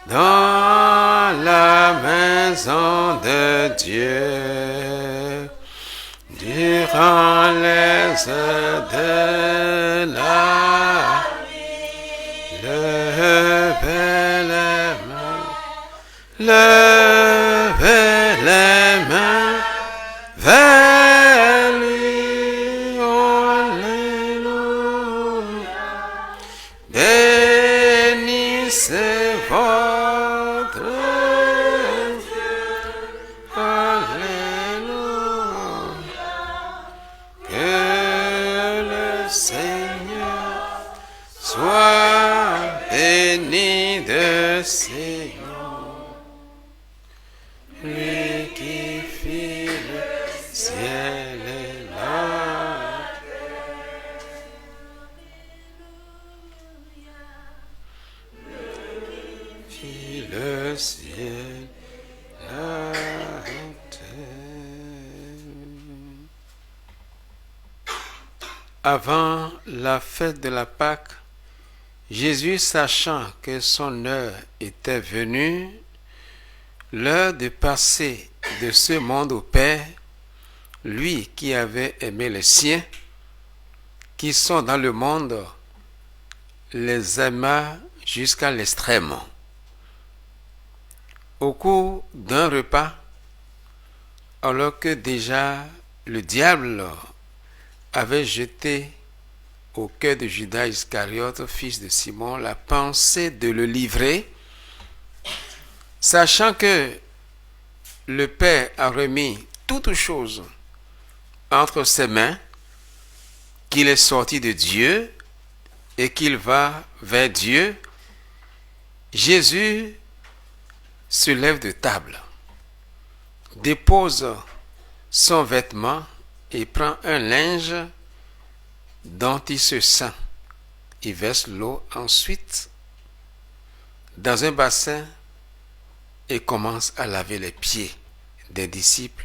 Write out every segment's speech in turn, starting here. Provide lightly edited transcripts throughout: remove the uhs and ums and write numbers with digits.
dans la maison de Dieu, durant les heures de la vie, levez les mains, levez les mains vers lui, alléluia, bénissez votre Dieu, alléluia, que le Seigneur soit béni de ses noms, lui qui fit le ciel et la terre, fit le ciel, la terre. Avant la fête de la Pâque, Jésus, sachant que son heure était venue, l'heure de passer de ce monde au Père, lui qui avait aimé les siens, qui sont dans le monde, les aima jusqu'à l'extrême. Au cours d'un repas, alors que déjà le diable avait jeté au cœur de Judas Iscariote, fils de Simon, la pensée de le livrer, sachant que le Père a remis toutes choses entre ses mains, qu'il est sorti de Dieu et qu'il va vers Dieu, Jésus se lève de table, dépose son vêtement et prend un linge dont il se sent. Il verse l'eau ensuite dans un bassin et commence à laver les pieds des disciples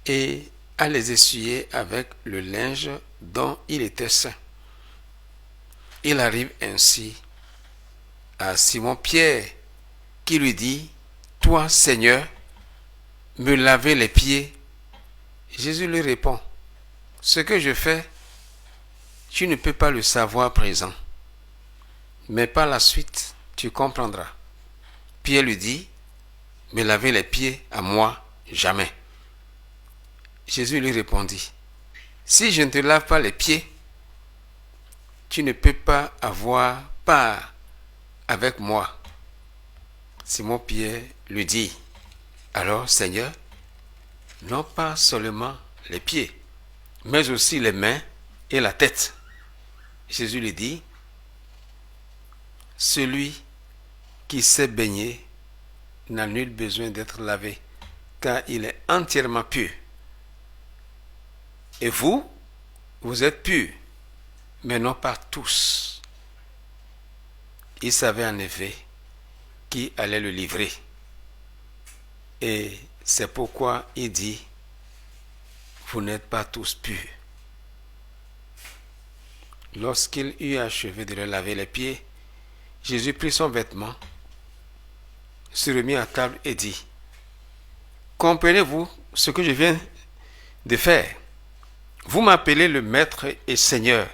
et à les essuyer avec le linge dont il était saint. Il arrive ainsi à Simon-Pierre qui lui dit: « Toi, Seigneur, me laver les pieds ?» Jésus lui répond: « Ce que je fais, tu ne peux pas le savoir à présent, mais par la suite, tu comprendras. » Pierre lui dit: « Me laver les pieds à moi, jamais. » Jésus lui répondit: « Si je ne te lave pas les pieds, tu ne peux pas avoir part avec moi. » Simon-Pierre lui dit: « Alors, Seigneur, non pas seulement les pieds, mais aussi les mains et la tête. » Jésus lui dit: « Celui qui s'est baigné n'a nul besoin d'être lavé, car il est entièrement pur. Et vous, vous êtes purs, mais non pas tous. » Il savait en effet qui allait le livrer. Et c'est pourquoi il dit: « Vous n'êtes pas tous purs. » Lorsqu'il eut achevé de leur laver les pieds, Jésus prit son vêtement, se remit à table et dit: « Comprenez-vous ce que je viens de faire? Vous m'appelez le Maître et Seigneur,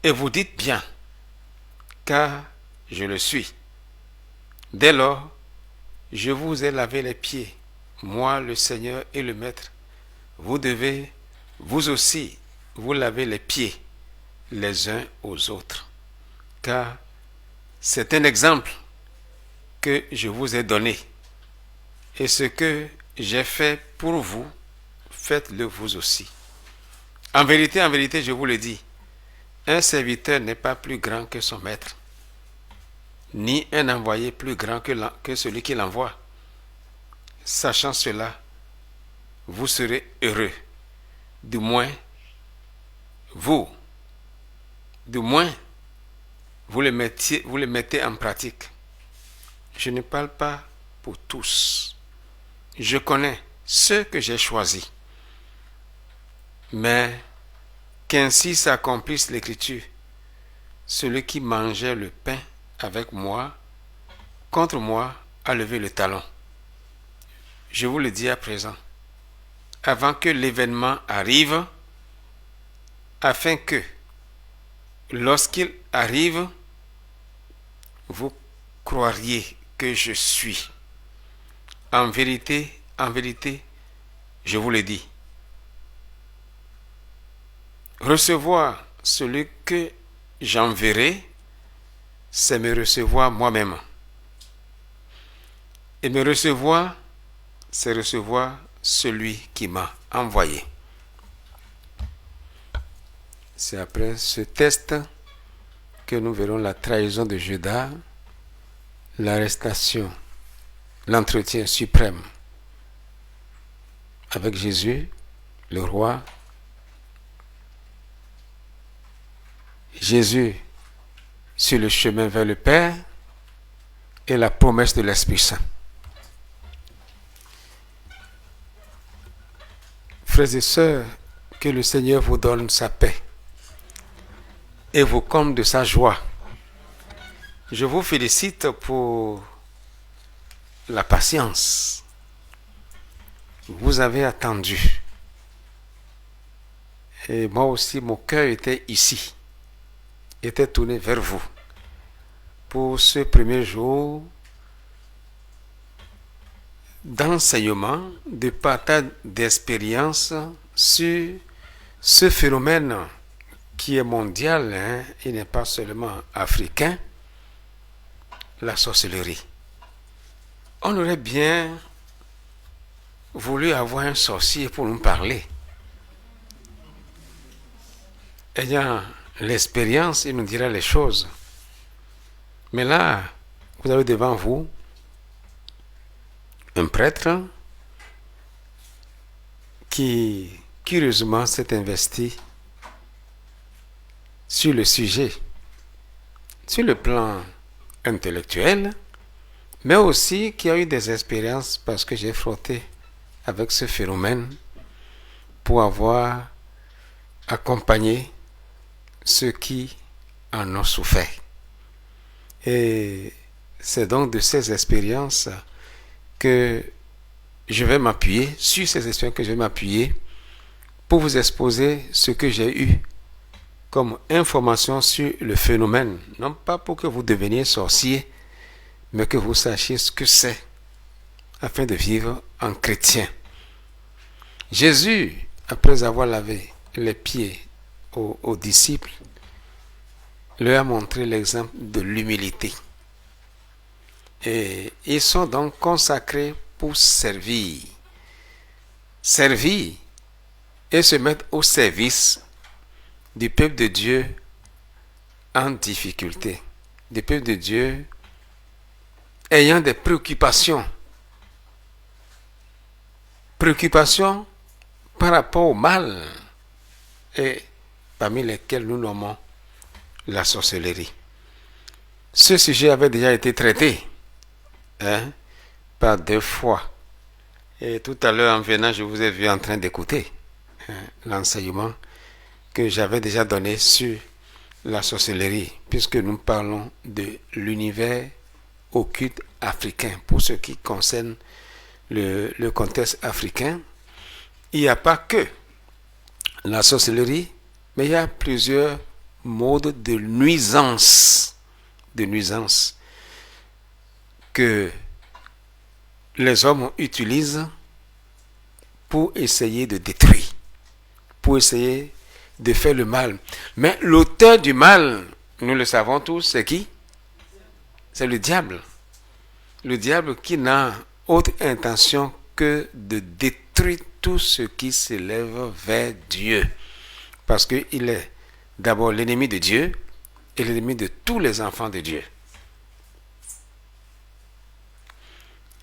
et vous dites bien, car je le suis. Dès lors, je vous ai lavé les pieds, moi le Seigneur et le Maître. Vous devez, vous aussi, vous laver les pieds les uns aux autres, car c'est un exemple que je vous ai donné, et ce que j'ai fait pour vous, faites-le vous aussi. En vérité, je vous le dis, un serviteur n'est pas plus grand que son maître, ni un envoyé plus grand que celui qui l'envoie. Sachant cela, vous serez heureux, du moins vous le mettez en pratique. Je ne parle pas pour tous. Je connais ceux que j'ai choisis. Mais qu'ainsi s'accomplisse l'Écriture, celui qui mangeait le pain avec moi contre moi a levé le talon. Je vous le dis à présent, avant que l'événement arrive, afin que, lorsqu'il arrive, vous croiriez que je suis. En vérité, je vous le dis. Recevoir celui que j'enverrai, c'est me recevoir moi-même. Et me recevoir, c'est recevoir celui qui m'a envoyé. C'est après ce test que nous verrons la trahison de Judas, l'arrestation, l'entretien suprême avec Jésus, le roi. Jésus sur le chemin vers le Père et la promesse de l'Esprit Saint. Frères et sœurs, que le Seigneur vous donne sa paix et vous comble de sa joie. Je vous félicite pour la patience. Vous avez attendu. Et moi aussi, mon cœur était ici, était tourné vers vous pour ce premier jour d'enseignement, de partage d'expérience sur ce phénomène qui est mondial, il n'est pas seulement africain, la sorcellerie. On aurait bien voulu avoir un sorcier pour nous parler. Ayant l'expérience, il nous dira les choses. Mais là, vous avez devant vous un prêtre qui, curieusement, s'est investi sur le sujet, sur le plan intellectuel, mais aussi qui a eu des expériences parce que j'ai frotté avec ce phénomène pour avoir accompagné ceux qui en ont souffert. Et c'est donc de ces expériences que je vais m'appuyer, sur ces expériences que je vais m'appuyer pour vous exposer ce que j'ai eu comme information sur le phénomène. Non pas pour que vous deveniez sorcier, mais que vous sachiez ce que c'est, afin de vivre en chrétien. Jésus, après avoir lavé les pieds aux disciples, leur a montré l'exemple de l'humilité. Et ils sont donc consacrés pour servir. Servir et se mettre au service du peuple de Dieu en difficulté. Du peuple de Dieu ayant des préoccupations. Préoccupations par rapport au mal, et parmi lesquelles nous nommons la sorcellerie. Ce sujet avait déjà été traité par 2 fois. Et tout à l'heure, en venant, je vous ai vu en train d'écouter l'enseignement que j'avais déjà donné sur la sorcellerie, puisque nous parlons de l'univers occulte africain. Pour ce qui concerne le contexte africain, il n'y a pas que la sorcellerie, mais il y a plusieurs modes de nuisance que les hommes utilisent pour essayer de détruire, pour essayer de faire le mal. Mais l'auteur du mal, nous le savons tous, c'est qui? C'est le diable. Le diable qui n'a autre intention que de détruire tout ce qui s'élève vers Dieu. Parce qu'il est d'abord l'ennemi de Dieu et l'ennemi de tous les enfants de Dieu.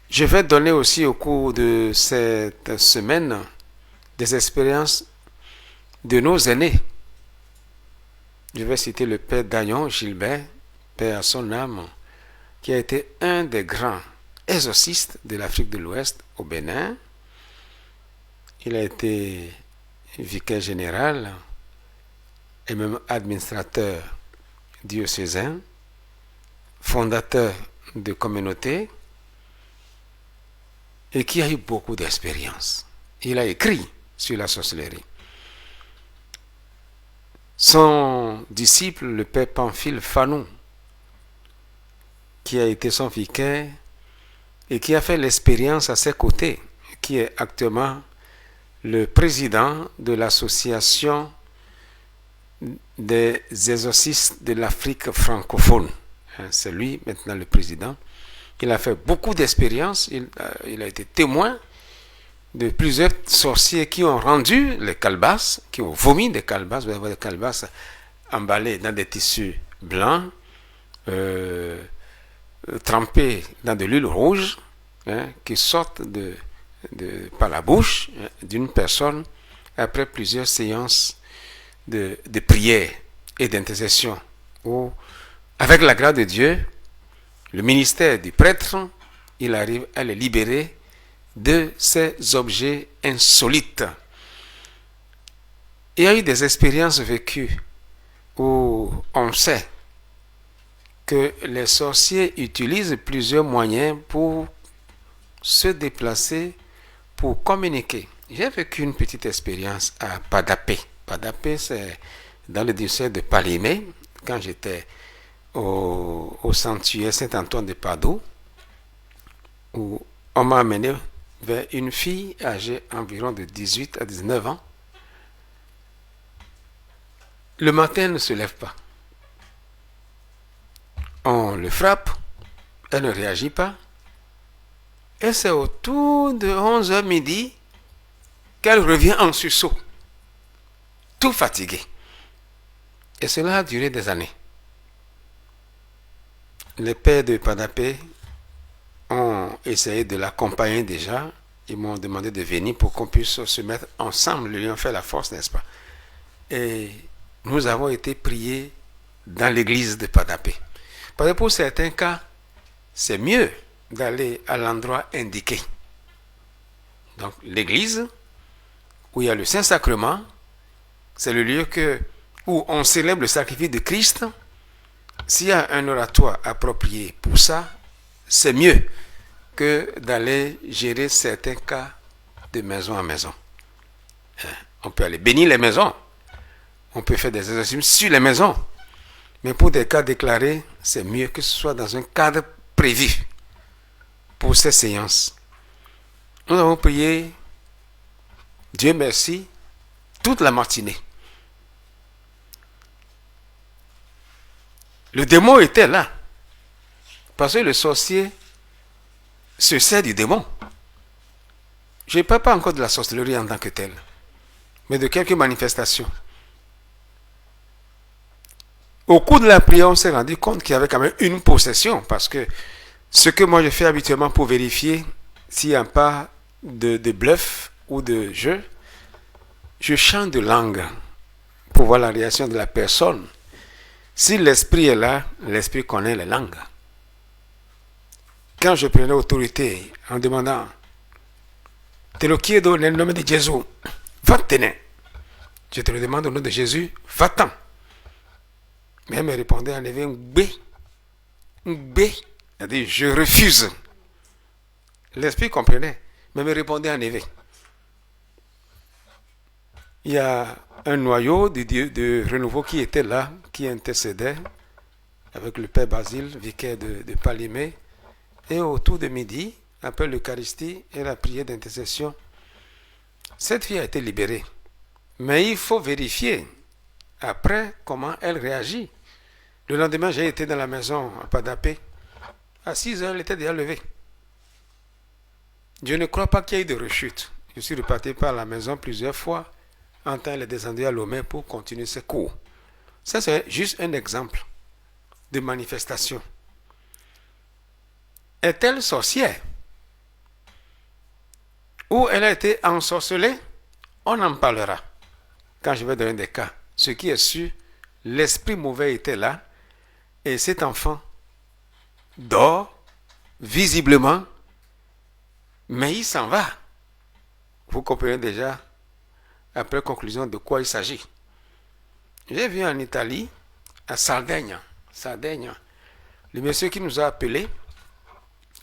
Je vais donner aussi au cours de cette semaine des expériences de nos aînés. Je vais citer le père Dagnon Gilbert, père à son âme, qui a été un des grands exorcistes de l'Afrique de l'Ouest au Bénin. Il a été vicaire général et même administrateur diocésain, fondateur de communauté et qui a eu beaucoup d'expérience. Il a écrit sur la sorcellerie. Son disciple, le père Pamphile Fanou, qui a été son vicaire et qui a fait l'expérience à ses côtés, qui est actuellement le président de l'association des exorcistes de l'Afrique francophone. C'est lui maintenant le président. Il a fait beaucoup d'expérience. Il a été témoin de plusieurs sorciers qui ont rendu les calebasses, qui ont vomi des calebasses. Vous avez des calebasses emballées dans des tissus blancs, trempés dans de l'huile rouge, qui sortent par la bouche d'une personne après plusieurs séances de prière et d'intercession. Où, avec la grâce de Dieu, le ministère du prêtre, il arrive à les libérer de ces objets insolites. Il y a eu des expériences vécues où on sait que les sorciers utilisent plusieurs moyens pour se déplacer, pour communiquer. J'ai vécu une petite expérience à Padapé. Padapé, c'est dans le diocèse de Palimé, quand j'étais au sanctuaire Saint-Antoine de Padoue, où on m'a amené vers une fille âgée environ de 18 à 19 ans. Le matin, elle ne se lève pas. On le frappe, elle ne réagit pas. Et c'est autour de 11h midi qu'elle revient en sursaut, tout fatiguée. Et cela a duré des années. Les pères de Padapé ont essayé de l'accompagner déjà. Ils m'ont demandé de venir pour qu'on puisse se mettre ensemble. Ils lui ont fait la force, n'est-ce pas? Et nous avons été priés dans l'église de Padapé. Parce que pour certains cas, c'est mieux d'aller à l'endroit indiqué. Donc l'église, où il y a le Saint-Sacrement, c'est le lieu où on célèbre le sacrifice de Christ. S'il y a un oratoire approprié pour ça, c'est mieux que d'aller gérer certains cas de maison à maison. On peut aller bénir les maisons, on peut faire des exercices sur les maisons, mais pour des cas déclarés, c'est mieux que ce soit dans un cadre prévu pour ces séances. Nous avons prié, Dieu merci, toute la matinée. Le démon était là, parce que le sorcier se sert du démon. Je ne parle pas encore de la sorcellerie en tant que telle, mais de quelques manifestations. Au cours de la prière, on s'est rendu compte qu'il y avait quand même une possession, parce que ce que moi je fais habituellement pour vérifier s'il n'y a pas de bluff ou de jeu, je chante de langue pour voir la réaction de la personne. Si l'esprit est là, l'esprit connaît les langues. Quand je prenais autorité en demandant te lo chiedo nel nome di Gesù, va-t'en. Je te le demande au nom de Jésus, va-t'en. Mais elle me répondait en levant un B. Un B. Elle dit, je refuse. L'esprit comprenait, mais me répondait en éveil. Il y a un noyau de renouveau qui était là, qui intercédait avec le père Basile, vicaire de Palimé. Et autour de midi, après l'Eucharistie et la prière d'intercession, cette fille a été libérée. Mais il faut vérifier après comment elle réagit. Le lendemain, j'ai été dans la maison à Padapé. À 6 heures, elle était déjà levée. Je ne crois pas qu'il y ait eu de rechute. Je suis reparti par la maison plusieurs fois. En temps, elle est descendue à Lomé pour continuer ses cours. Ça, c'est juste un exemple de manifestation. Est-elle sorcière? Ou elle a été ensorcelée? On en parlera quand je vais donner des cas. Ce qui est sûr, l'esprit mauvais était là et cet enfant dort visiblement, mais il s'en va. Vous comprenez déjà après conclusion de quoi il s'agit. J'ai vu en Italie, à Sardaigne, le monsieur qui nous a appelés,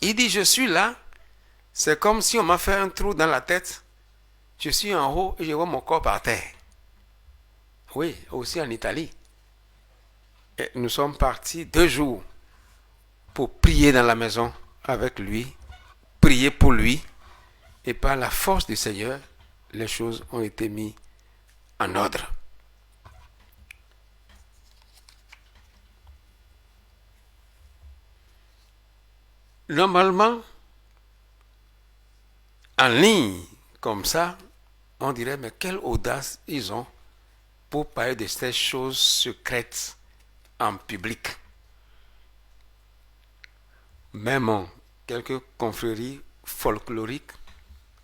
Il dit, je suis là, c'est comme si on m'a fait un trou dans la tête. Je suis en haut et je vois mon corps par terre. Oui, aussi en Italie. Et nous sommes partis 2 jours pour prier dans la maison avec lui, prier pour lui. Et par la force du Seigneur, les choses ont été mises en ordre. Normalement, en ligne, comme ça, on dirait, mais quelle audace ils ont pour parler de ces choses secrètes en public. Même quelques confréries folkloriques,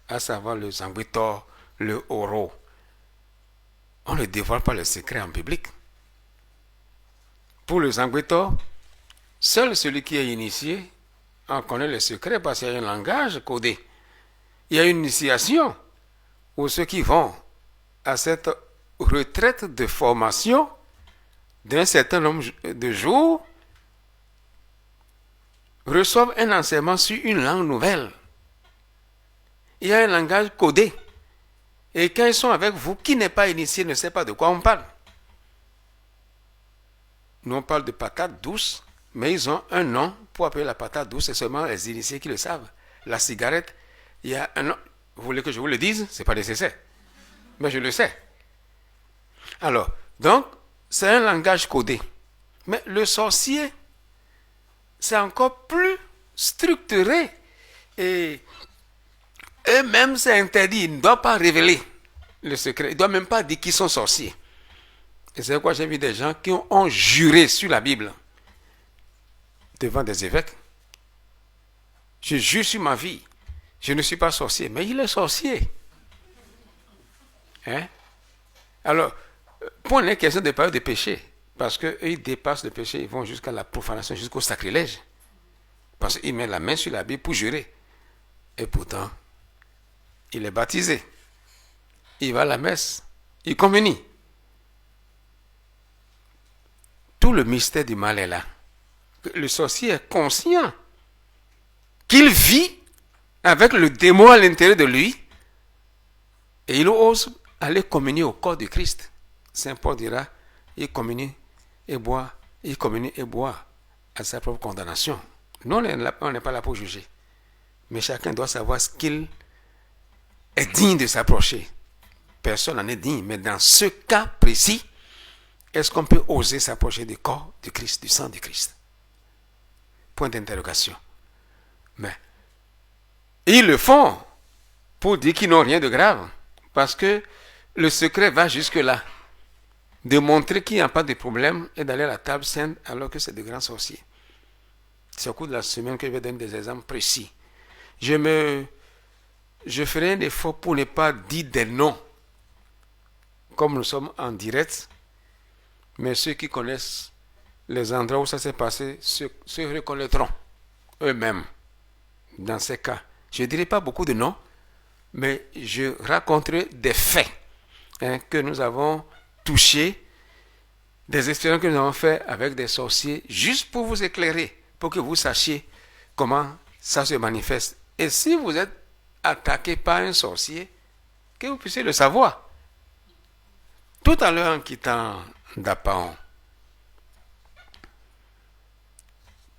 à savoir le Zangwitor, le Oro, on ne dévoile pas le secret en public. Pour le Zangwitor, seul celui qui est initié en connaît le secret parce qu'il y a un langage codé. Il y a une initiation où ceux qui vont à cette retraite de formation d'un certain nombre de jours reçoivent un enseignement sur une langue nouvelle. Il y a un langage codé. Et quand ils sont avec vous, qui n'est pas initié ne sait pas de quoi on parle. Nous on parle de patate douce, mais ils ont un nom pour appeler la patate douce, c'est seulement les initiés qui le savent. La cigarette, il y a un nom. Vous voulez que je vous le dise? Ce n'est pas nécessaire. Mais je le sais. Alors, donc, c'est un langage codé. Mais le sorcier, c'est encore plus structuré. Et eux-mêmes, c'est interdit. Ils ne doivent pas révéler le secret. Ils ne doivent même pas dire qu'ils sont sorciers. Et c'est pourquoi j'ai vu des gens qui ont juré sur la Bible devant des évêques. Je jure sur ma vie. Je ne suis pas sorcier. Mais il est sorcier. Hein? Alors, pour les questions de parler de péché, parce qu'eux, ils dépassent le péché, ils vont jusqu'à la profanation, jusqu'au sacrilège. Parce qu'il met la main sur la Bible pour jurer. Et pourtant, il est baptisé. Il va à la messe. Il communie. Tout le mystère du mal est là. Le sorcier est conscient qu'il vit avec le démon à l'intérieur de lui et il ose aller communier au corps de Christ. Saint Paul dira, il communie et boit, il communie et boit à sa propre condamnation. Nous, on n'est pas là pour juger. Mais chacun doit savoir ce qu'il est digne de s'approcher. Personne n'en est digne, mais dans ce cas précis, est-ce qu'on peut oser s'approcher du corps du Christ, du sang du Christ? Point d'interrogation. Mais ils le font pour dire qu'ils n'ont rien de grave. Parce que le secret va jusque-là. De montrer qu'il n'y a pas de problème et d'aller à la table sainte alors que c'est de grands sorciers. C'est au cours de la semaine que je vais donner des exemples précis. Je ferai un effort pour ne pas dire des noms. Comme nous sommes en direct, mais ceux qui connaissent les endroits où ça s'est passé se reconnaîtront eux-mêmes dans ces cas. Je ne dirai pas beaucoup de noms, mais je raconterai des faits que nous avons touchés, des expériences que nous avons faites avec des sorciers, juste pour vous éclairer, pour que vous sachiez comment ça se manifeste. Et si vous êtes attaqué par un sorcier, que vous puissiez le savoir. Tout à l'heure, en quittant Dapaon,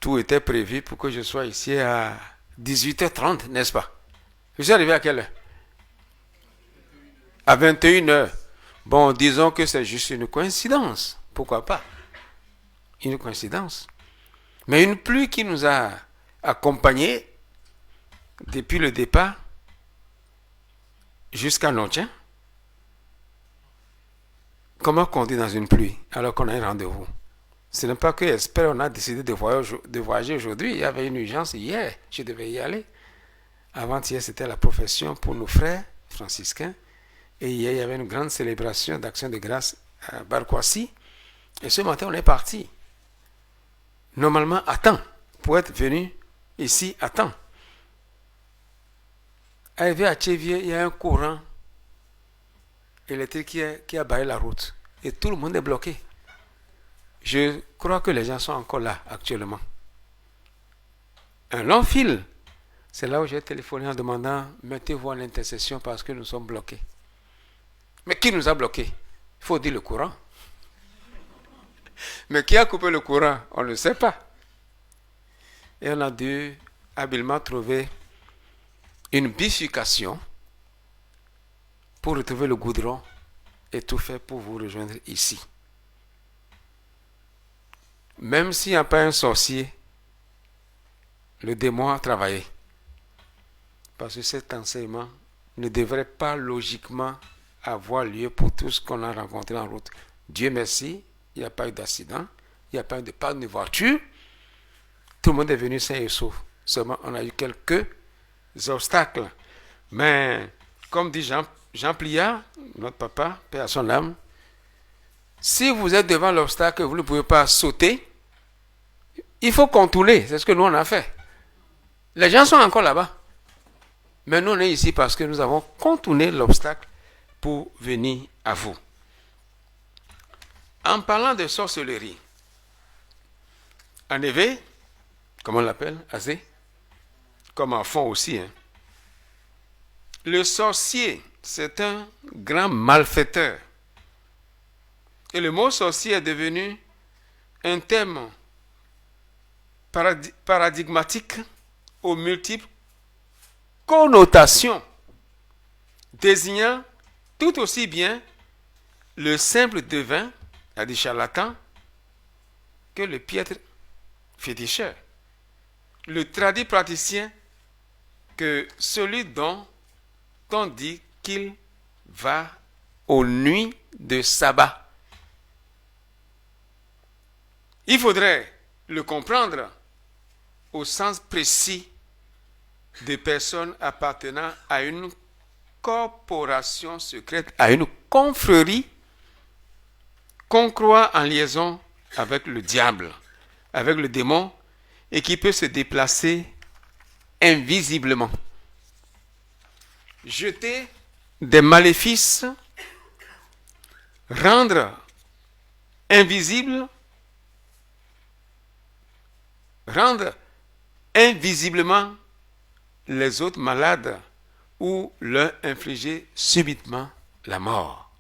tout était prévu pour que je sois ici à 18h30, n'est-ce pas? Je suis arrivé à quelle heure? À 21h. Bon, disons que c'est juste une coïncidence. Pourquoi pas? Une coïncidence. Mais une pluie qui nous a accompagnés depuis le départ jusqu'à Notien. Comment conduire dans une pluie alors qu'on a un rendez-vous? Ce n'est pas que Espère on a décidé de voyager aujourd'hui. Il y avait une urgence hier. Je devais y aller. Avant-hier, c'était la profession pour nos frères franciscains. Et hier, il y avait une grande célébration d'action de grâce à Barkwasi. Et ce matin, on est parti. Normalement, à temps. Pour être venu ici à temps. Arrivé à Tchévier, il y a un courant électrique qui a barré la route. Et tout le monde est bloqué. Je crois que les gens sont encore là actuellement. un long fil. C'est là où j'ai téléphoné en demandant, mettez-vous en intercession parce que nous sommes bloqués. Mais qui nous a bloqués? Il faut dire le courant. Mais qui a coupé le courant? On ne sait pas. Et on a dû habilement trouver une bifurcation pour retrouver le goudron et tout faire pour vous rejoindre ici. Même s'il n'y a pas un sorcier, le démon a travaillé. Parce que cet enseignement ne devrait pas logiquement avoir lieu pour tout ce qu'on a rencontré en route. Dieu merci, il n'y a pas eu d'accident, il n'y a pas eu de panne de voiture. Tout le monde est venu sain et sauf. Seulement, on a eu quelques obstacles. Mais, comme dit Jean Pliard, notre papa, paix à son âme, si vous êtes devant l'obstacle et vous ne pouvez pas sauter, il faut contourner. C'est ce que nous, on a fait. Les gens sont encore là-bas. Mais nous, on est ici parce que nous avons contourné l'obstacle pour venir à vous. En parlant de sorcellerie, en effet, comment on l'appelle, Azé, comme en fond aussi, hein. Le sorcier, c'est un grand malfaiteur. Et le mot sorcier est devenu un terme paradigmatique aux multiples connotations, désignant tout aussi bien le simple devin, c'est-à-dire charlatan, que le piètre féticheur, le tradit praticien, que celui dont on dit qu'il va aux nuits de sabbat. Il faudrait le comprendre au sens précis de personnes appartenant à une corporation secrète, à une confrérie qu'on croit en liaison avec le diable, avec le démon, et qui peut se déplacer invisiblement, jeter des maléfices, rendre invisible, rendre invisiblement les autres malades ou leur infliger subitement la mort.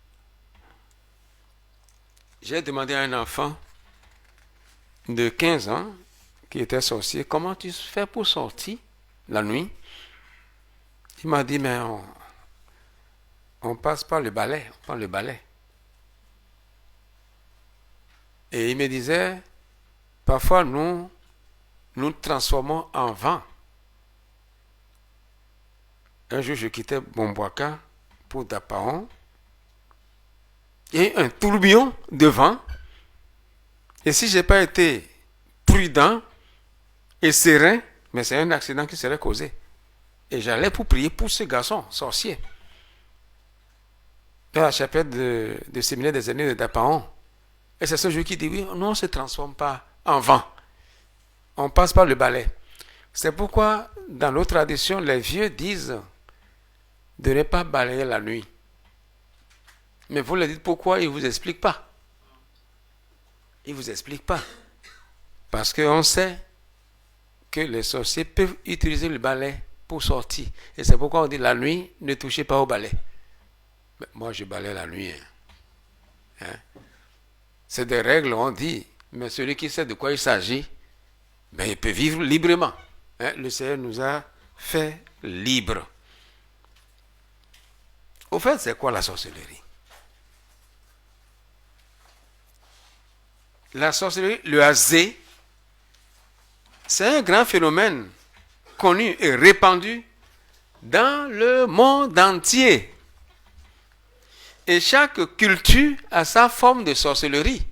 J'ai demandé à un enfant de 15 ans qui était sorcier, comment tu fais pour sortir la nuit? Il m'a dit, mais on passe par le balai, on prend le balai. Et il me disait, parfois nous transformons en vent. Un jour, je quittais Bomboaka pour Dapaon. Il y a eu un tourbillon de vent. Et si je n'ai pas été prudent et serein, mais c'est un accident qui serait causé. Et j'allais pour prier pour ce garçon, sorcier. Dans la chapelle de séminaire des années de Dapaon. Et c'est ce jour qui dit, oui, nous on ne se transforme pas en vent. On passe par le balai. C'est pourquoi, dans nos traditions, les vieux disent de ne pas balayer la nuit. Mais vous leur dites pourquoi, ils ne vous expliquent pas. Ils ne vous expliquent pas. Parce qu'on sait que les sorciers peuvent utiliser le balai pour sortir. Et c'est pourquoi on dit la nuit, ne touchez pas au balai. Mais moi, je balaye la nuit. Hein? C'est des règles, on dit. Mais celui qui sait de quoi il s'agit, ben, il peut vivre librement. Hein? Le Seigneur nous a fait libres. Au fait, c'est quoi la sorcellerie? La sorcellerie, le hazé, c'est un grand phénomène connu et répandu dans le monde entier. Et chaque culture a sa forme de sorcellerie. Il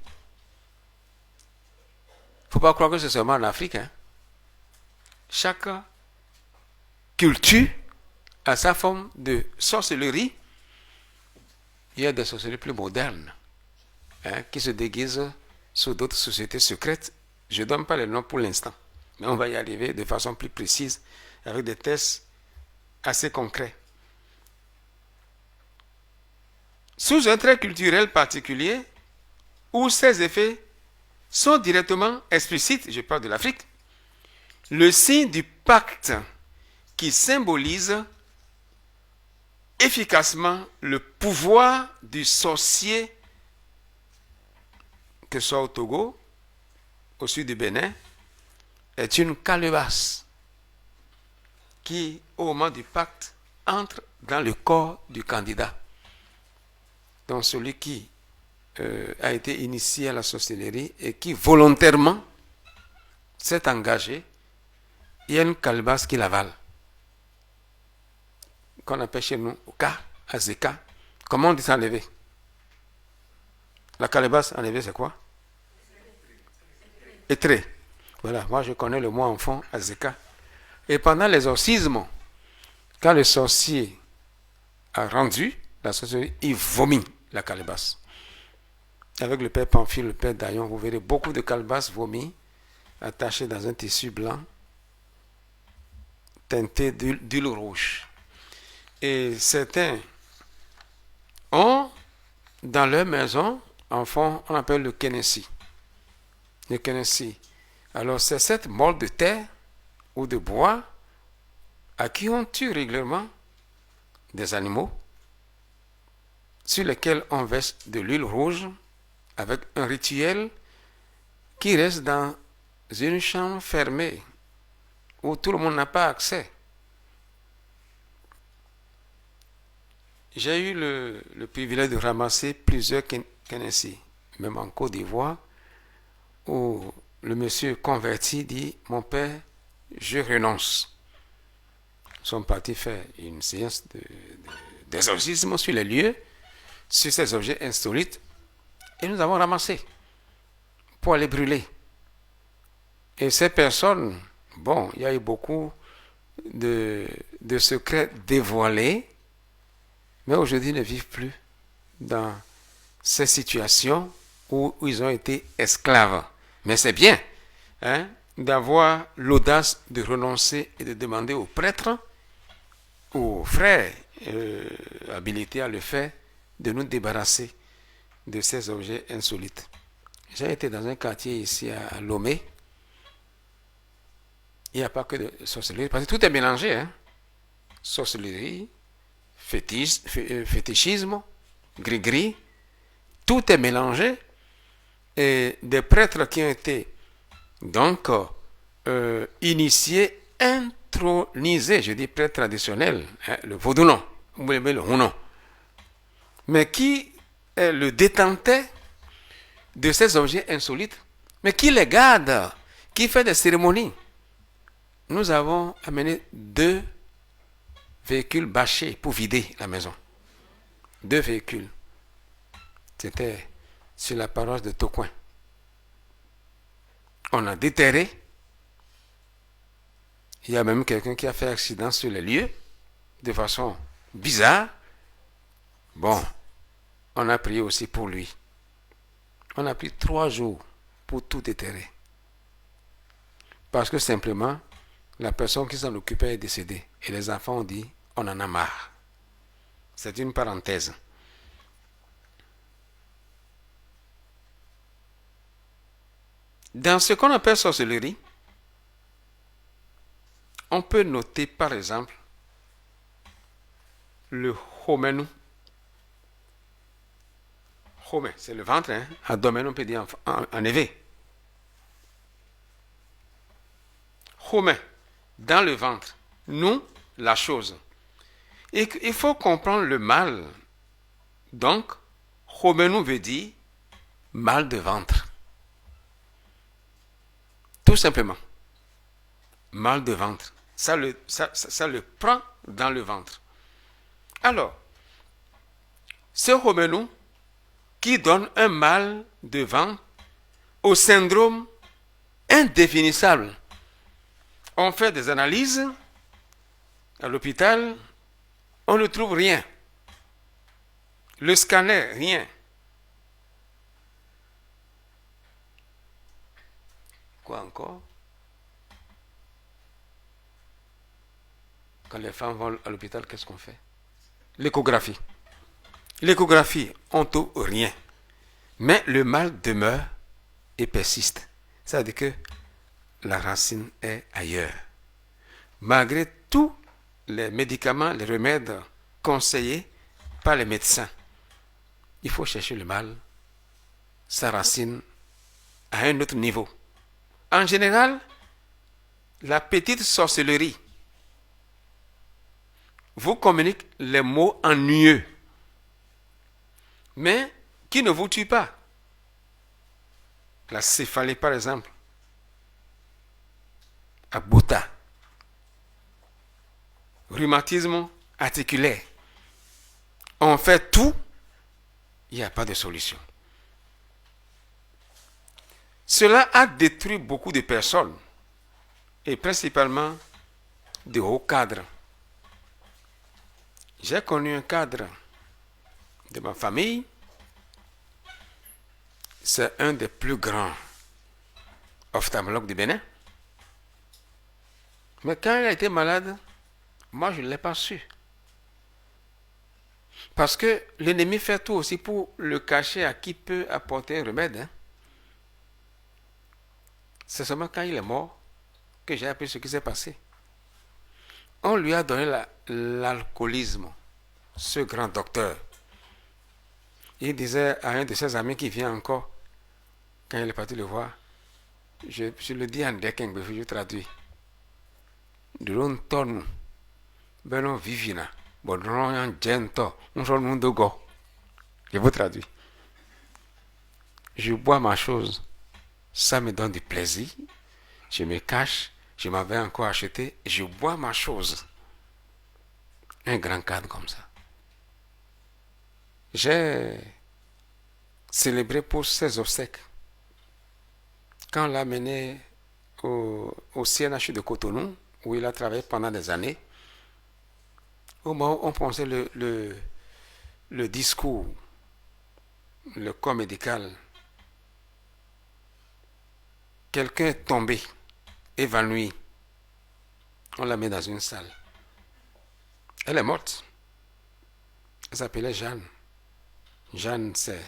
ne faut pas croire que c'est seulement en Afrique. Hein. Chaque culture a sa forme de sorcellerie. Il y a des sorcelleries plus modernes qui se déguisent sous d'autres sociétés secrètes. Je ne donne pas les noms pour l'instant, mais on va y arriver de façon plus précise avec des tests assez concrets. Sous un trait culturel particulier, où ces effets sont directement explicites, je parle de l'Afrique, le signe du pacte qui symbolise efficacement le pouvoir du sorcier, que ce soit au Togo, au sud du Bénin, est une calebasse qui, au moment du pacte, entre dans le corps du candidat. Donc celui qui a été initié à la sorcellerie et qui volontairement s'est engagé, il y a une calebasse qui l'avale, qu'on appelle chez nous Oka, Azeka. Comment on dit ça enlever? La calebasse enlevée, c'est quoi? Étré. Voilà, moi je connais le mot en fond, Azeka. Et pendant l'exorcisme, quand le sorcier a rendu la sorcellerie, il vomit la calebasse. Avec le père Pamphile, le père Daillon, vous verrez beaucoup de calebasses vomies attachées dans un tissu blanc teinté d'huile rouge. Et certains ont dans leur maison, en fond, on appelle le Kenessi. Le Kenessi. Alors c'est cette molle de terre ou de bois à qui on tue régulièrement des animaux sur lesquels on verse de l'huile rouge avec un rituel qui reste dans une chambre fermée où tout le monde n'a pas accès. J'ai eu le privilège de ramasser plusieurs Kenessi, même en Côte d'Ivoire, où le monsieur converti dit « Mon père, je renonce ». Ils sont partis faire une séance d'exorcisme sur les lieux, sur ces objets insolites, et nous avons ramassé pour les brûler. Et ces personnes, bon, il y a eu beaucoup de secrets dévoilés, mais aujourd'hui ils ne vivent plus dans ces situations où ils ont été esclaves. Mais c'est bien d'avoir l'audace de renoncer et de demander aux prêtres, aux frères habilités à le faire, de nous débarrasser de ces objets insolites. J'ai été dans un quartier ici à Lomé. Il n'y a pas que de sorcellerie, parce que tout est mélangé. Sorcellerie, fétichisme, gris-gris, tout est mélangé. Et des prêtres qui ont été donc initiés, intronisés, je dis prêtres traditionnels, le vaudounon, vous voulez le hounon, mais qui est le détenteur de ces objets insolites, mais qui les garde, qui fait des cérémonies. Nous avons amené 2 véhicules bâchés pour vider la maison. 2 véhicules. C'était sur la paroisse de Tocoin. On a déterré. Il y a même quelqu'un qui a fait accident sur les lieux de façon bizarre. Bon, on a prié aussi pour lui. On a pris 3 jours pour tout déterrer. Parce que simplement, la personne qui s'en occupait est décédée. Et les enfants ont dit, on en a marre. C'est une parenthèse. Dans ce qu'on appelle sorcellerie, on peut noter par exemple le homenu. Home, c'est le ventre, abdomen, on peut dire en éveil. Home, dans le ventre. Nous, la chose. Et il faut comprendre le mal. Donc, homenu veut dire mal de ventre. Tout simplement. Mal de ventre. Ça le prend dans le ventre. Alors, ce homenu qui donne un mal de ventre au syndrome indéfinissable. On fait des analyses à l'hôpital, on ne trouve rien. Le scanner, rien. Quoi encore? Quand les femmes vont à l'hôpital, qu'est-ce qu'on fait? L'échographie. L'échographie, on ne trouve rien. Mais le mal demeure et persiste. C'est-à-dire que la racine est ailleurs. Malgré tous les médicaments, les remèdes conseillés par les médecins, il faut chercher le mal, sa racine, à un autre niveau. En général, la petite sorcellerie vous communique les mots ennuyeux, mais qui ne vous tue pas. La céphalie, par exemple, à Bota, rhumatisme articulaire. On fait tout, il n'y a pas de solution. Cela a détruit beaucoup de personnes, et principalement de hauts cadres. J'ai connu un cadre de ma famille, c'est un des plus grands ophtalmologues du Bénin. Mais quand il a été malade, moi je ne l'ai pas su. Parce que l'ennemi fait tout aussi pour le cacher à qui peut apporter un remède. Hein. C'est seulement quand il est mort que j'ai appris ce qui s'est passé. On lui a donné l'alcoolisme, ce grand docteur. Il disait à un de ses amis qui vient encore, quand il est parti le voir, je le dis en dekeng, je traduis. De l'on tourne, ben on vivina, bon on gento, on s'en nous dogo. Je vous traduis. Je bois ma chose, ça me donne du plaisir, je me cache, je m'avais encore acheté, je bois ma chose. Un grand cadre comme ça. J'ai célébré pour ses obsèques. Quand on l'a mené au CNHU de Cotonou, où il a travaillé pendant des années, au moment où on pensait le discours, le corps médical, quelqu'un est tombé, évanoui. On l'a mis dans une salle. Elle est morte. Elle s'appelait Jeanne. Jeanne, c'est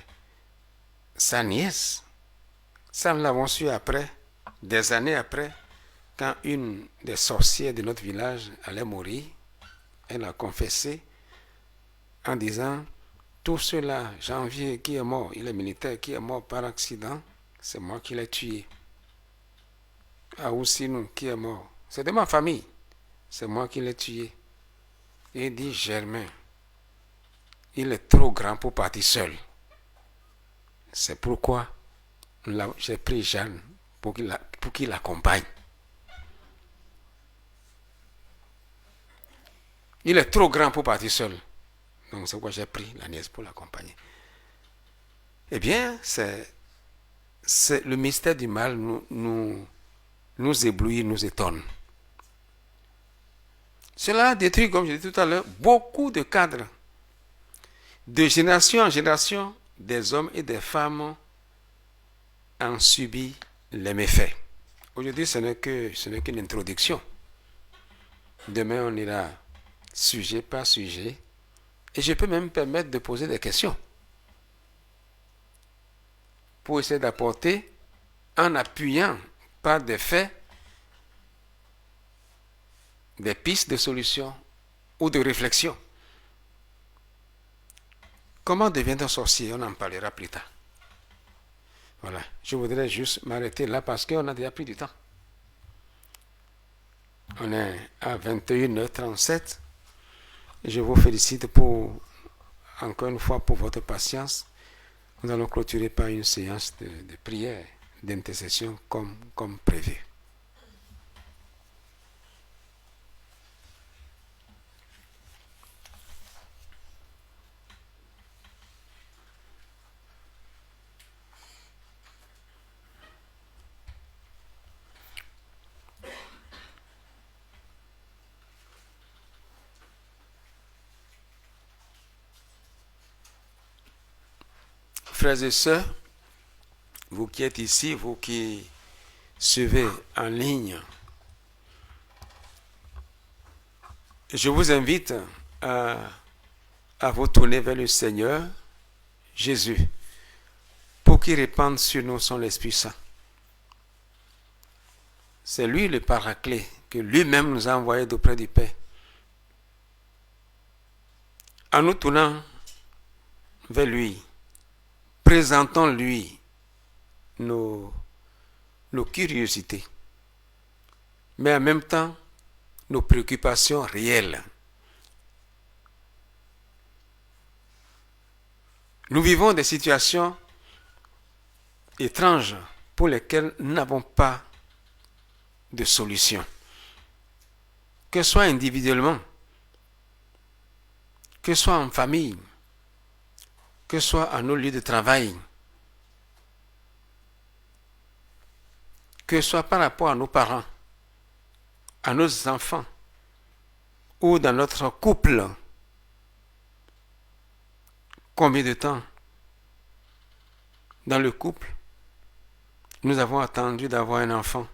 sa nièce. Ça, nous l'avons su après, des années après, quand une des sorcières de notre village allait mourir. Elle a confessé en disant, tout cela, Janvier qui est mort, il est militaire, qui est mort par accident, c'est moi qui l'ai tué. Aoussinou qui est mort, c'est de ma famille, c'est moi qui l'ai tué. Il dit, Germain, il est trop grand pour partir seul. C'est pourquoi j'ai pris Jeanne pour qu'il l'accompagne. Il est trop grand pour partir seul. Donc c'est pourquoi j'ai pris la nièce pour l'accompagner. Eh bien, c'est le mystère du mal nous éblouit, nous étonne. Cela a détruit, comme je disais tout à l'heure, beaucoup de cadres. De génération en génération, des hommes et des femmes ont subi les méfaits. Aujourd'hui, ce n'est qu'une introduction. Demain, on ira sujet par sujet. Et je peux même me permettre de poser des questions pour essayer d'apporter, en appuyant par des faits, des pistes de solution ou de réflexion. Comment devient-on sorcier? On en parlera plus tard. Voilà, je voudrais juste m'arrêter là parce qu'on a déjà pris du temps. On est à 21h37. Je vous félicite encore une fois pour votre patience. Nous allons clôturer par une séance de prière, d'intercession comme prévu. Frères et sœurs, vous qui êtes ici, vous qui suivez en ligne, je vous invite à vous tourner vers le Seigneur Jésus pour qu'il répande sur nous son Esprit Saint. C'est lui le paraclet que lui-même nous a envoyé d'auprès du Père. En nous tournant vers lui, présentons-lui nos curiosités, mais en même temps nos préoccupations réelles. Nous vivons des situations étranges pour lesquelles nous n'avons pas de solution. Que ce soit individuellement, que ce soit en famille, que ce soit à nos lieux de travail, que ce soit par rapport à nos parents, à nos enfants, ou dans notre couple. Combien de temps dans le couple nous avons attendu d'avoir un enfant?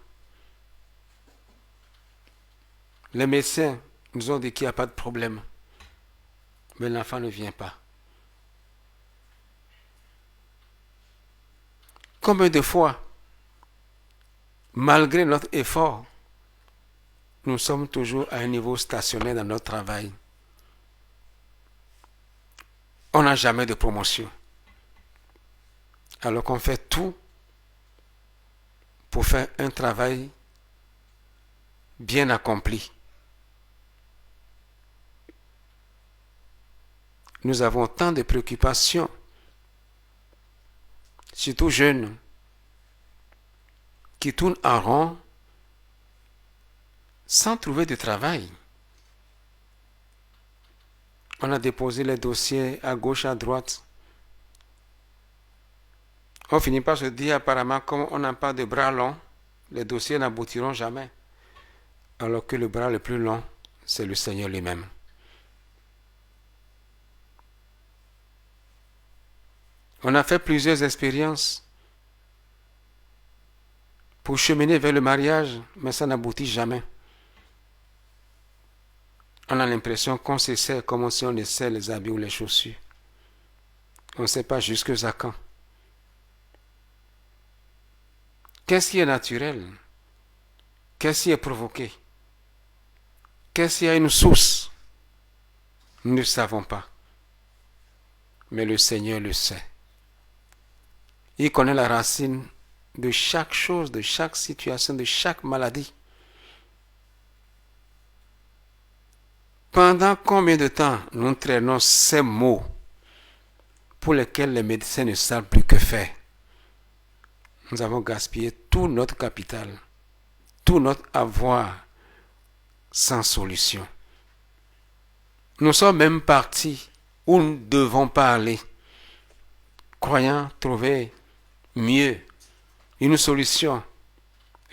Les médecins nous ont dit qu'il n'y a pas de problème, mais l'enfant ne vient pas. Combien de fois, malgré notre effort, nous sommes toujours à un niveau stationnaire dans notre travail? On n'a jamais de promotion, alors qu'on fait tout pour faire un travail bien accompli. Nous avons tant de préoccupations, surtout jeunes, qui tournent en rond sans trouver de travail. On a déposé les dossiers à gauche, à droite. On finit par se dire apparemment, comme on n'a pas de bras long, les dossiers n'aboutiront jamais. Alors que le bras le plus long, c'est le Seigneur lui-même. On a fait plusieurs expériences pour cheminer vers le mariage, mais ça n'aboutit jamais. On a l'impression qu'on se sert comme si on essaie les habits ou les chaussures. On ne sait pas jusqu'à quand. Qu'est-ce qui est naturel? Qu'est-ce qui est provoqué? Qu'est-ce qui a une source? Nous ne savons pas. Mais le Seigneur le sait. Il connaît la racine de chaque chose, de chaque situation, de chaque maladie. Pendant combien de temps nous traînons ces maux pour lesquels les médecins ne savent plus que faire? Nous avons gaspillé tout notre capital, tout notre avoir sans solution. Nous sommes même partis où nous ne devons pas aller, croyant trouver mieux, une solution,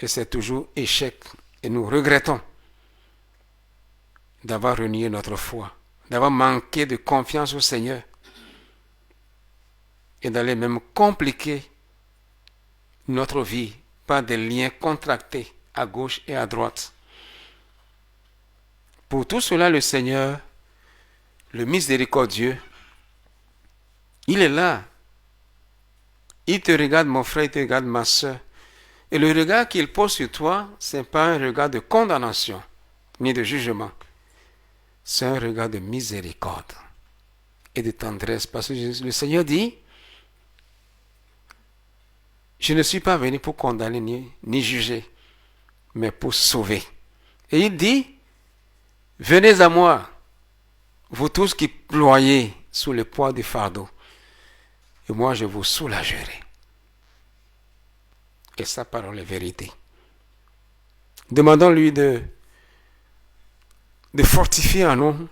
et c'est toujours échec, et nous regrettons d'avoir renié notre foi, d'avoir manqué de confiance au Seigneur, et d'aller même compliquer notre vie par des liens contractés à gauche et à droite. Pour tout cela, le Seigneur, le miséricordieux, il est là. Il te regarde, mon frère, il te regarde, ma soeur. Et le regard qu'il pose sur toi, ce n'est pas un regard de condamnation, ni de jugement. C'est un regard de miséricorde et de tendresse. Parce que le Seigneur dit, je ne suis pas venu pour condamner ni juger, mais pour sauver. Et il dit, venez à moi, vous tous qui ployez sous le poids du fardeau, et moi je vous soulagerai. Et sa parole est vérité. Demandons-lui de fortifier en nous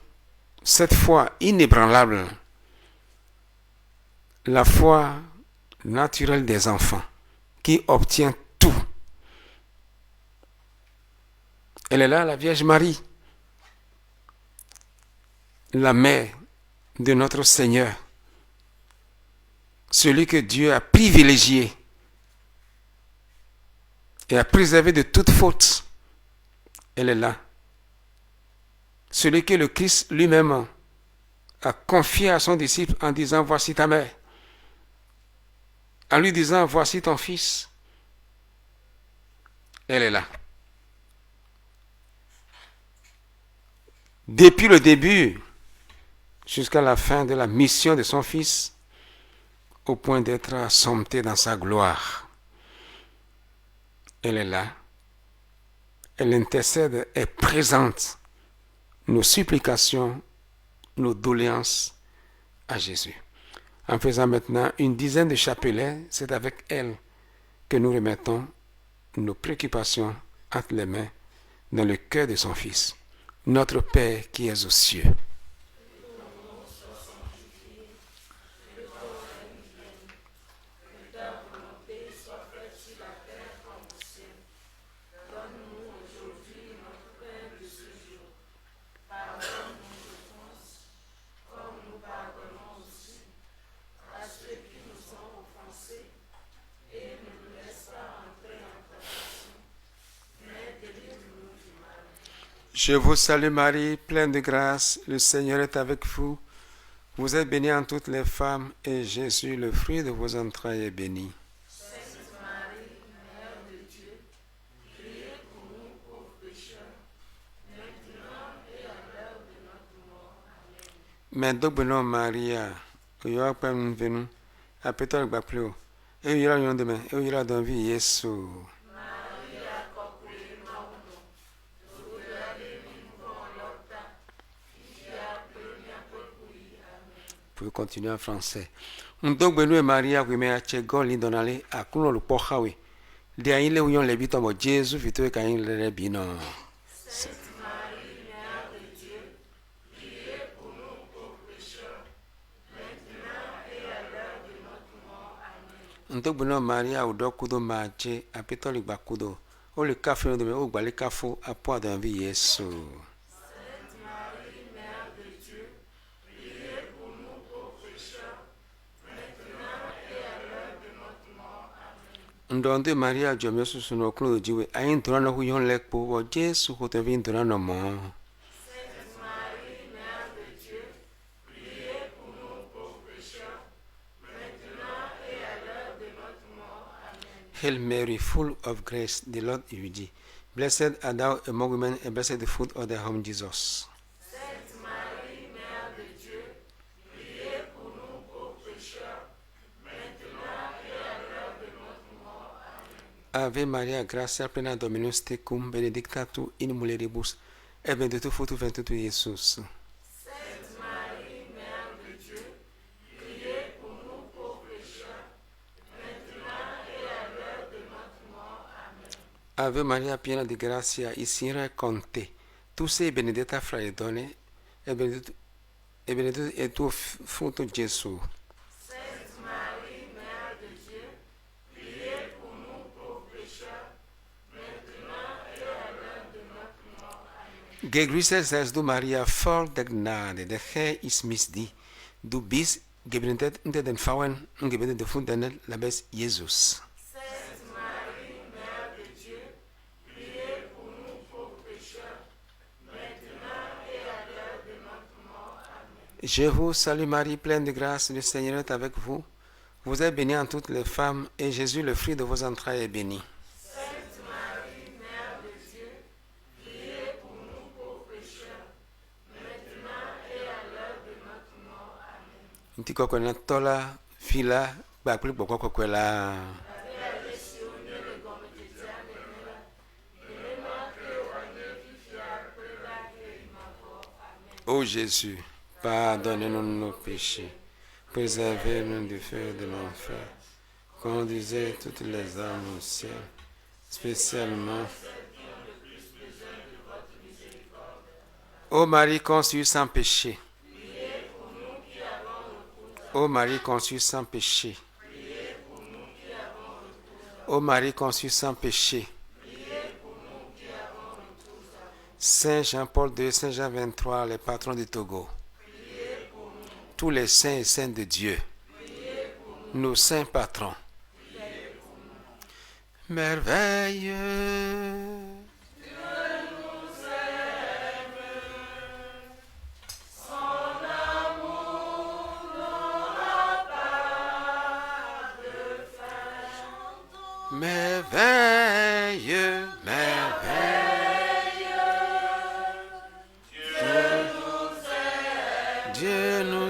cette foi inébranlable, la foi naturelle des enfants, qui obtient tout. Elle est là, la Vierge Marie, la mère de notre Seigneur, celui que Dieu a privilégié et a préservé de toute faute. Elle est là. Celui que le Christ lui-même a confié à son disciple en disant, voici ta mère. En lui disant, voici ton fils. Elle est là. depuis le début jusqu'à la fin de la mission de son Fils, au point d'être assompté dans sa gloire. Elle est là, elle intercède, elle présente nos supplications, nos doléances à Jésus. En faisant maintenant une dizaine de chapelets, c'est avec elle que nous remettons nos préoccupations entre les mains dans le cœur de son Fils. Notre Père qui es aux cieux. Je vous salue Marie, pleine de grâce, le Seigneur est avec vous. Vous êtes bénie en toutes les femmes, et Jésus, le fruit de vos entrailles, est béni. Sainte Marie, Mère de Dieu, priez pour nous pauvres pécheurs, maintenant et à l'heure de notre mort. Amen. Mais donc, Maria, il y aura pas une venue, à peut-être le baplio, et il y aura une demain, et il y aura dans vie, Yesu. Maria, cocuie mauno, dovulare vincon lotta, ia plenia purpui. Amen. Vous pouvez continuer en français. Donc, Maria, oui, mais à Tchegon, l'indonale, à Kuno, le Pochawi. De ahí le huyon le bito mo Jésus, vito e kain le bino. Sainte Marie, Mère de Dieu, priez pour nous pauvres pécheurs, maintenant et à l'heure de notre mort. Amen. Donc, Maria, ou do kudo mache, a pitoli gba kudo. O le kafe no de me, o gba le kafo, a po adan vi Yesu. Sainte Marie, Mère de Dieu, priez pour nous pauvres pécheurs, maintenant et à l'heure de notre mort. Amen. Ndonde Maria jomyo susu no kuno jiwe, ayin tora no huyon lekpo, wo Jésus kote vi tora no mo. Sainte Marie, Mère de Dieu, priez pour nous pauvres pécheurs, maintenant et à l'heure de notre mort. Amen. Hail Mary, full of grace, the Lord is with thee. Blessed art thou among women, and blessed the fruit of thy womb, Jesus. Sainte Marie, Mère de Dieu, priez pour nous pauvres pécheurs, maintenant et à l'heure de notre mort. Amen. Ave Maria, gratia plena Dominus tecum, benedicta tu in mulieribus, et benedictus fructus ventris tui, Iesus. Sainte Marie, Mère de Dieu, priez pour nous pauvres pécheurs, maintenant et à l'heure de notre mort. Amen. Ave Maria, piena di grazia, il Signore è con te. Tu sei benedetta fra le donne, e benedetto è il tuo frutto, Gesù. Sainte Marie, Mère de Dieu, priez pour nous pauvres pécheurs, maintenant et à l'heure de notre mort. Amen. Gegrüßet seist du, Maria, voll der Gnade, der Herr ist mit dir. Du bist gebenedeit unter den Frauen und gebenedeit der Frucht deines Leibes, Jesus. Sainte Marie, Mère de Dieu, priez pour nous pauvres pécheurs, maintenant et à l'heure de notre mort. Amen. Je vous salue Marie, pleine de grâce, le Seigneur est avec vous. Vous êtes bénie en toutes les femmes, et Jésus, le fruit de vos entrailles, est béni. Sainte Marie, Mère de Dieu, priez pour nous pauvres pécheurs, maintenant et à l'heure de notre mort. Amen. Nti kɔkɔ na tɔla fila gbakple gbɔgbɔ kɔkɔe la. Ô Jésus, pardonnez-nous nos péchés, préservez-nous du feu de l'enfer, conduisez toutes les âmes au ciel, spécialement. Ô Marie conçue sans péché, ô Marie conçue sans péché, ô Marie conçue sans péché, Saint Jean-Paul II, Saint Jean 23, les patrons du Togo, tous les saints et saintes de Dieu, nos saints patrons, merveilleux. Merveilleux, merveilleux.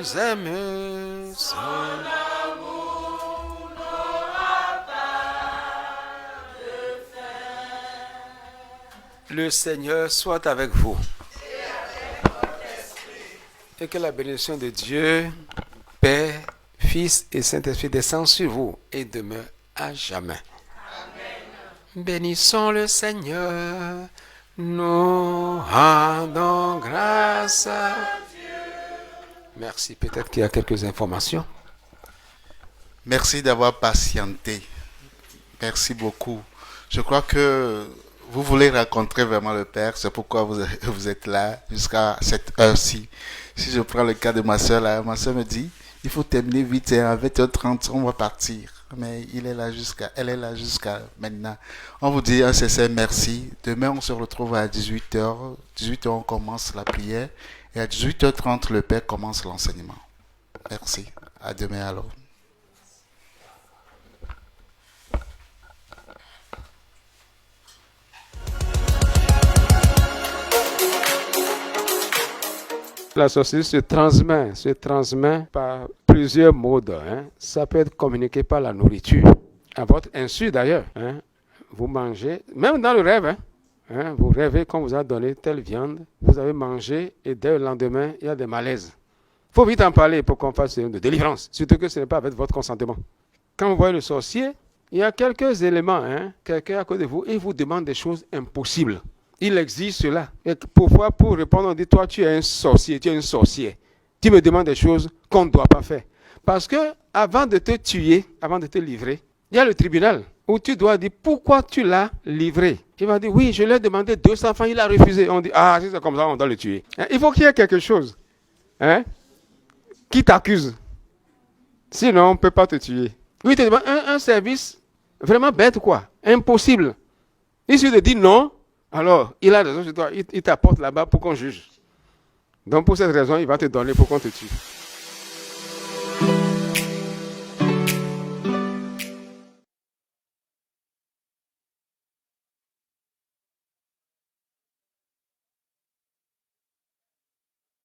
nous aime. Son L'amour n'aura pas de fin. Le Seigneur soit avec vous. Et que la bénédiction de Dieu, Père, Fils et Saint-Esprit descende sur vous et demeure à jamais. Amen. Bénissons le Seigneur. Nous rendons grâce à Dieu. Merci. Peut-être qu'il y a quelques informations. Merci d'avoir patienté. Merci beaucoup. Je crois que vous voulez rencontrer vraiment le Père. C'est pourquoi vous êtes là jusqu'à cette heure-ci. Si je prends le cas de ma soeur, là, ma soeur me dit, il faut terminer vite, à 20h30, on va partir. Mais elle est là jusqu'à maintenant. On vous dit un sincère merci. Demain, on se retrouve à 18h. 18h, on commence la prière. Et à 18h30, le Père commence l'enseignement. Merci. À demain alors. La sorcellerie se transmet par plusieurs modes. Ça peut être communiqué par la nourriture, à votre insu d'ailleurs. Vous mangez, même dans le rêve, vous rêvez qu'on vous a donné telle viande, vous avez mangé et dès le lendemain, il y a des malaises. Il faut vite en parler pour qu'on fasse une délivrance, surtout que ce n'est pas avec votre consentement. Quand vous voyez le sorcier, il y a quelques éléments, quelqu'un à côté de vous, il vous demande des choses impossibles. Il existe cela. Et parfois, pour répondre, on dit, toi, tu es un sorcier, tu es une sorcière. Tu me demandes des choses qu'on ne doit pas faire. Parce que avant de te tuer, avant de te livrer, il y a le tribunal où tu dois dire pourquoi tu l'as livré. Il va dire, oui, je lui ai demandé 200 francs, il a refusé. On dit, ah, si c'est comme ça, on doit le tuer. Il faut qu'il y ait quelque chose qui t'accuse. Sinon, on ne peut pas te tuer. Oui, il te demande un service vraiment bête, quoi, impossible. Il suffit de dire non. Alors, il a raison chez toi, il t'apporte là-bas pour qu'on juge. Donc, pour cette raison, il va te donner pour qu'on te tue.